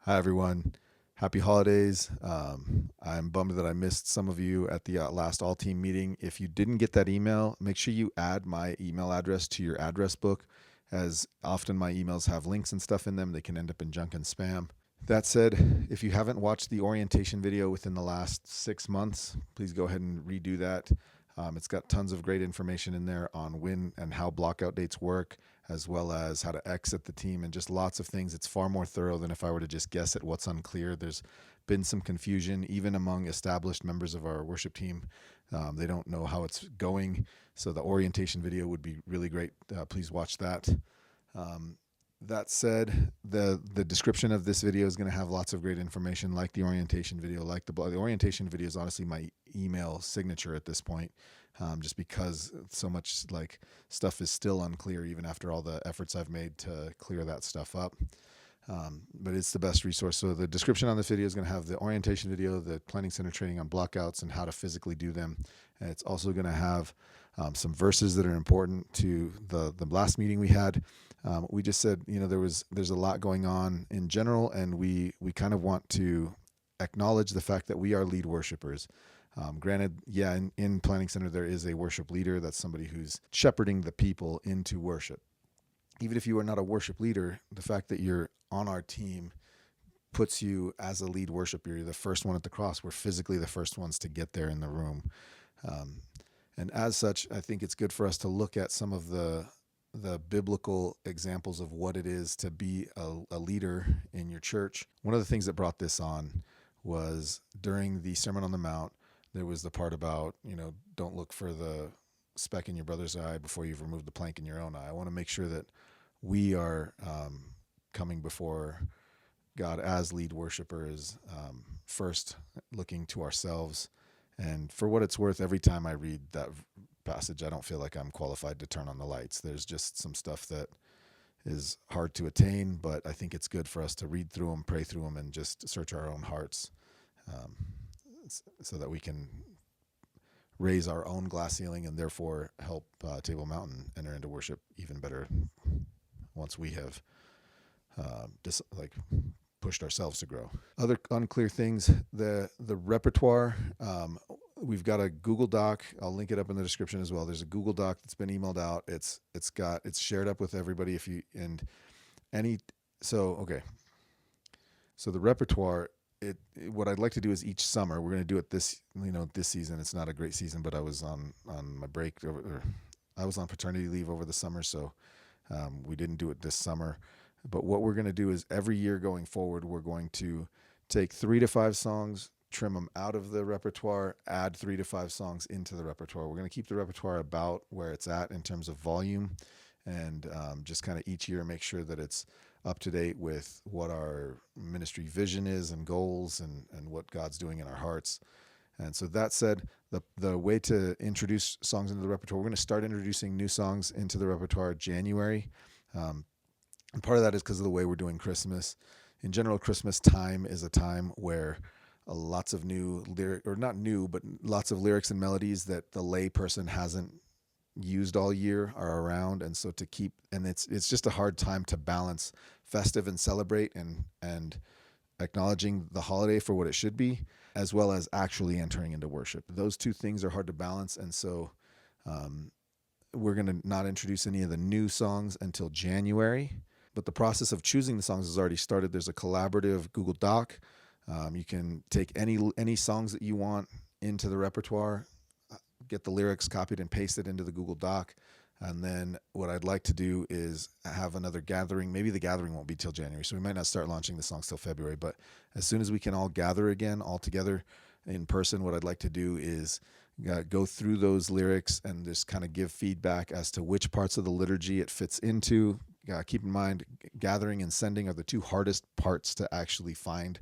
Hi, everyone. Happy holidays. I'm bummed that I missed some of you at the last all team meeting. If you didn't get that email, make sure you add my email address to your address book, as often my emails have links and stuff in them. They can end up in junk and spam. That said, if you haven't watched the orientation video within the last 6 months, please go ahead and redo that. It's got tons of great information in there on when and how blockout dates work, as well as how to exit the team, and just lots of things. It's far more thorough than if I were to just guess at what's unclear. There's been some confusion, even among established members of our worship team. They don't know how it's going. So the orientation video would be really great. Please watch that. Um, that said, the description of this video is going to have lots of great information, like the orientation video. Like the orientation video is honestly my email signature at this point, just because so much like stuff is still unclear even after all the efforts I've made to clear that stuff up. But it's the best resource. So the description on this video is going to have the orientation video, the planning center training on blockouts and how to physically do them. And it's also going to have some verses that are important to the last meeting we had. We just said, there's a lot going on in general, and we kind of want to acknowledge the fact that we are lead worshipers. Granted, yeah, in Planning Center, there is a worship leader. That's somebody who's shepherding the people into worship. Even if you are not a worship leader, the fact that you're on our team puts you as a lead worshiper. You're the first one at the cross. We're physically the first ones to get there in the room. And as such, I think it's good for us to look at some of the biblical examples of what it is to be a leader in your church. One of the things that brought this on was during the Sermon on the Mount, there was the part about, don't look for the speck in your brother's eye before you've removed the plank in your own eye. I want to make sure that we are coming before God as lead worshipers, first looking to ourselves. And for what it's worth, every time I read that passage, I don't feel like I'm qualified to turn on the lights. There's just some stuff that is hard to attain, but I think it's good for us to read through them, pray through them, and just search our own hearts, so that we can raise our own glass ceiling and therefore help Table Mountain enter into worship even better once we have pushed ourselves to grow. Other unclear things, the repertoire. We've got a Google Doc. I'll link it up in the description as well. There's a Google Doc that's been emailed out. It's shared up with everybody. So the repertoire. What I'd like to do is each summer we're going to do it this season. It's not a great season, but I was on my break, I was on paternity leave over the summer, so we didn't do it this summer. But what we're going to do is every year going forward, we're going to take 3 to 5 songs, trim them out of the repertoire, add 3 to 5 songs into the repertoire. We're going to keep the repertoire about where it's at in terms of volume, and just kind of each year make sure that it's up to date with what our ministry vision is and goals, and what God's doing in our hearts. And so that said, the way to introduce songs into the repertoire, we're going to start introducing new songs into the repertoire January. And part of that is because of the way we're doing Christmas. In general, Christmas time is a time where lots of new lots of lyrics and melodies that the lay person hasn't used all year are around. And so it's just a hard time to balance festive and celebrate and acknowledging the holiday for what it should be, as well as actually entering into worship. Those two things are hard to balance. And so we're going to not introduce any of the new songs until January. But the process of choosing the songs has already started. There's a collaborative Google Doc. You can take any songs that you want into the repertoire, get the lyrics copied and pasted into the Google Doc. And then what I'd like to do is have another gathering. Maybe the gathering won't be till January, so we might not start launching the songs till February. But as soon as we can all gather again, all together in person, what I'd like to do is go through those lyrics and just kind of give feedback as to which parts of the liturgy it fits into. Keep in mind, gathering and sending are the two hardest parts to actually find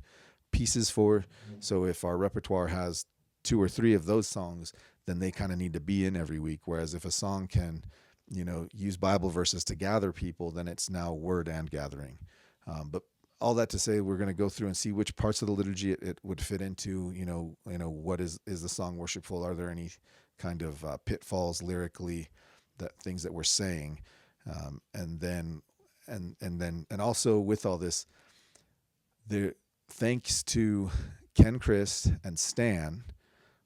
pieces for. So if our repertoire has 2 or 3 of those songs, then they kind of need to be in every week. Whereas if a song can, use Bible verses to gather people, then it's now word and gathering. But all that to say, we're going to go through and see which parts of the liturgy it would fit into. What is the song worshipful? Are there any kind of pitfalls lyrically, things that we're saying? And also with all this, There, thanks to Ken Christ and Stan,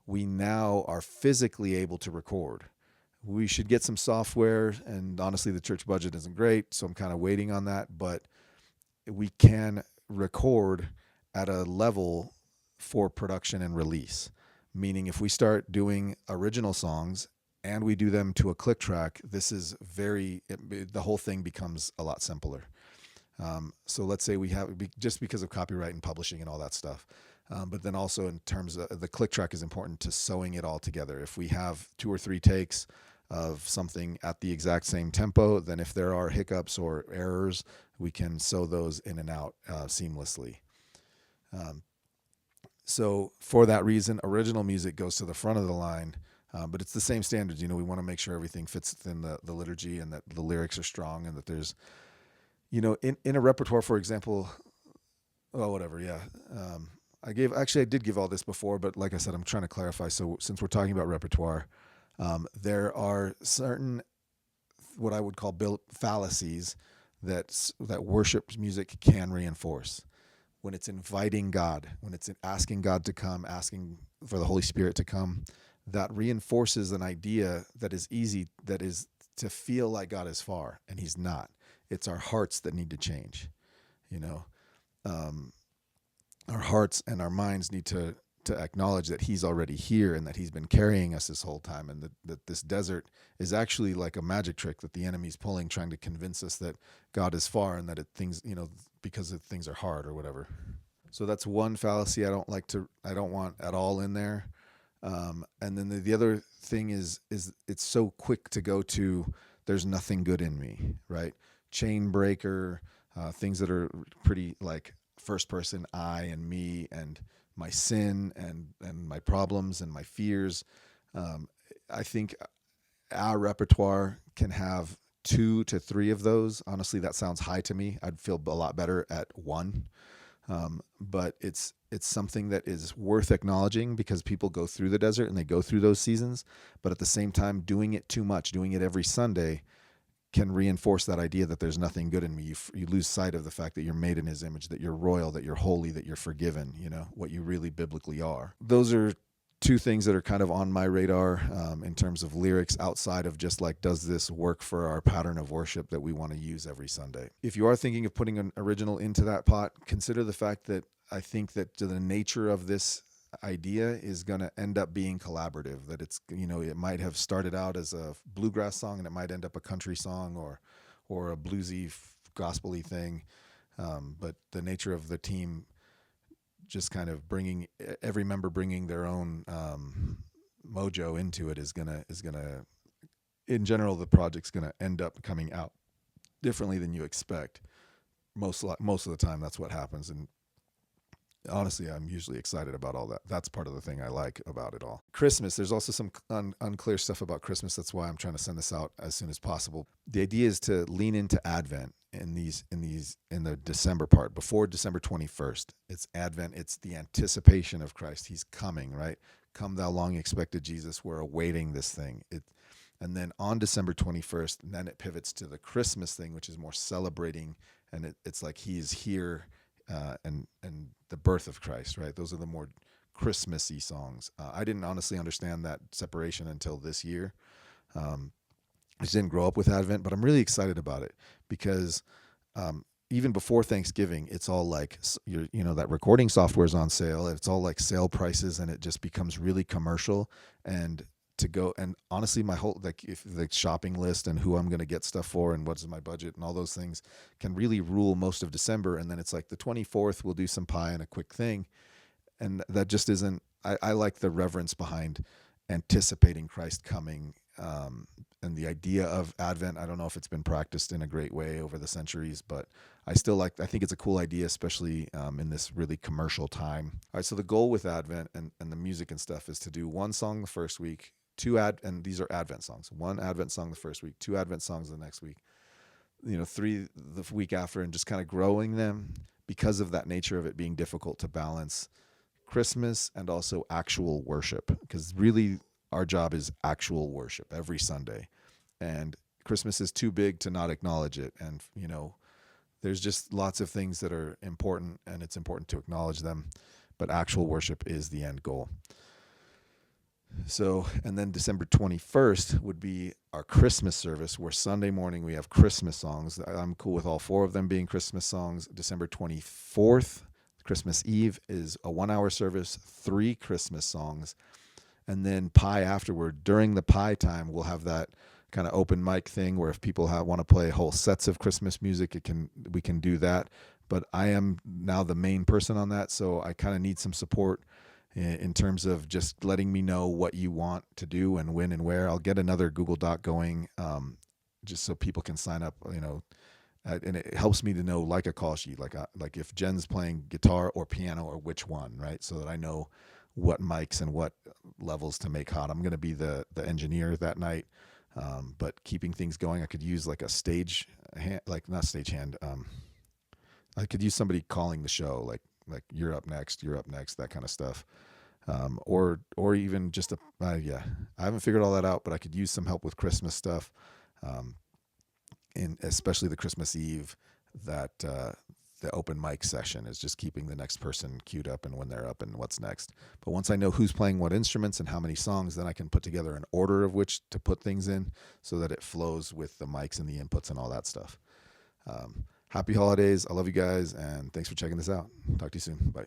we now are physically able to record. We should get some software, and honestly, the church budget isn't great, so I'm kind of waiting on that, but we can record at a level for production and release. Meaning, if we start doing original songs and we do them to a click track, the whole thing becomes a lot simpler. So let's say we have, just because of copyright and publishing and all that stuff. But then also in terms of the click track is important to sewing it all together. If we have 2 or 3 takes of something at the exact same tempo, then if there are hiccups or errors, we can sew those in and out seamlessly. So for that reason, original music goes to the front of the line, but it's the same standards. We want to make sure everything fits within the liturgy and that the lyrics are strong and that there's, in a repertoire, for example, whatever, yeah. I did give all this before, but like I said, I'm trying to clarify. So since we're talking about repertoire, there are certain, what I would call fallacies that worship music can reinforce. When it's inviting God, when it's asking God to come, asking for the Holy Spirit to come, that reinforces an idea that is to feel like God is far, and he's not. It's our hearts that need to change. Our hearts and our minds need to acknowledge that he's already here and that he's been carrying us this whole time, and that this desert is actually like a magic trick that the enemy's pulling, trying to convince us that God is far and that because things are hard or whatever. So that's one fallacy I don't want at all in there. And then the other thing is it's so quick to go to, there's nothing good in me, right? Chain breaker, things that are pretty like first person I and me and my sin and my problems and my fears. I think our repertoire can have 2 to 3 of those. Honestly, that sounds high to me. I'd feel a lot better at 1. But it's something that is worth acknowledging because people go through the desert and they go through those seasons. But at the same time, doing it too much, doing it every Sunday, can reinforce that idea that there's nothing good in me. You lose sight of the fact that you're made in his image, that you're royal, that you're holy, that you're forgiven, what you really biblically are. Those are 2 things that are kind of on my radar in terms of lyrics, outside of just like, does this work for our pattern of worship that we want to use every Sunday? If you are thinking of putting an original into that pot, consider the fact that I think that the nature of this idea is going to end up being collaborative, that it's, it might have started out as a bluegrass song and it might end up a country song or a bluesy gospel-y thing. But the nature of the team just kind of every member bringing their own mojo into it is gonna in general, the project's gonna end up coming out differently than you expect. Most of the time, that's what happens. And honestly, I'm usually excited about all that. That's part of the thing I like about it all. Christmas, there's also some unclear stuff about Christmas. That's why I'm trying to send this out as soon as possible. The idea is to lean into Advent in the December part, before December 21st. It's Advent. It's the anticipation of Christ. He's coming, right? Come thou long expected Jesus. We're awaiting this thing. And then on December 21st, and then it pivots to the Christmas thing, which is more celebrating. And it's like he is here, and the birth of Christ, right? Those are the more Christmassy songs. I didn't honestly understand that separation until this year. I just didn't grow up with Advent, but I'm really excited about it because even before Thanksgiving, it's all like, that recording software is on sale. It's all like sale prices, and it just becomes really commercial. And to go, and honestly, my whole, like, if the shopping list and who I'm going to get stuff for and what's my budget and all those things can really rule most of December. And then it's like the 24th, we'll do some pie and a quick thing. And that just isn't, I like the reverence behind anticipating Christ coming, and the idea of Advent. I don't know if it's been practiced in a great way over the centuries, but I think it's a cool idea, especially in this really commercial time. All right, so the goal with Advent and the music and stuff is to do 1 song the first week, and these are Advent songs. 1 Advent song the first week, 2 Advent songs the next week, 3 the week after, and just kind of growing them because of that nature of it being difficult to balance Christmas and also actual worship, because really our job is actual worship every Sunday, and Christmas is too big to not acknowledge it. And there's just lots of things that are important, and it's important to acknowledge them. But actual worship is the end goal. So, and then December 21st would be our Christmas service, where Sunday morning we have Christmas songs. I'm cool with all 4 of them being Christmas songs. December 24th, Christmas Eve, is a 1-hour service, 3 Christmas songs. And then pie afterward. During the pie time, we'll have that kind of open mic thing where if people want to play whole sets of Christmas music, we can do that. But I am now the main person on that, so I kind of need some support in terms of just letting me know what you want to do and when and where. I'll get another Google Doc going, just so people can sign up, and it helps me to know, like a call sheet, like if Jen's playing guitar or piano or which one, right? So that I know what mics and what levels to make hot. I'm going to be the engineer that night, but keeping things going. I could use like a stage hand, like not stage hand. I could use somebody calling the show, like you're up next, that kind of stuff. Or even just I haven't figured all that out, but I could use some help with Christmas stuff, and especially the Christmas Eve, that the open mic session is just keeping the next person queued up and when they're up and what's next. But once I know who's playing what instruments and how many songs, then I can put together an order of which to put things in so that it flows with the mics and the inputs and all that stuff. Happy holidays. I love you guys, and thanks for checking this out. Talk to you soon. Bye.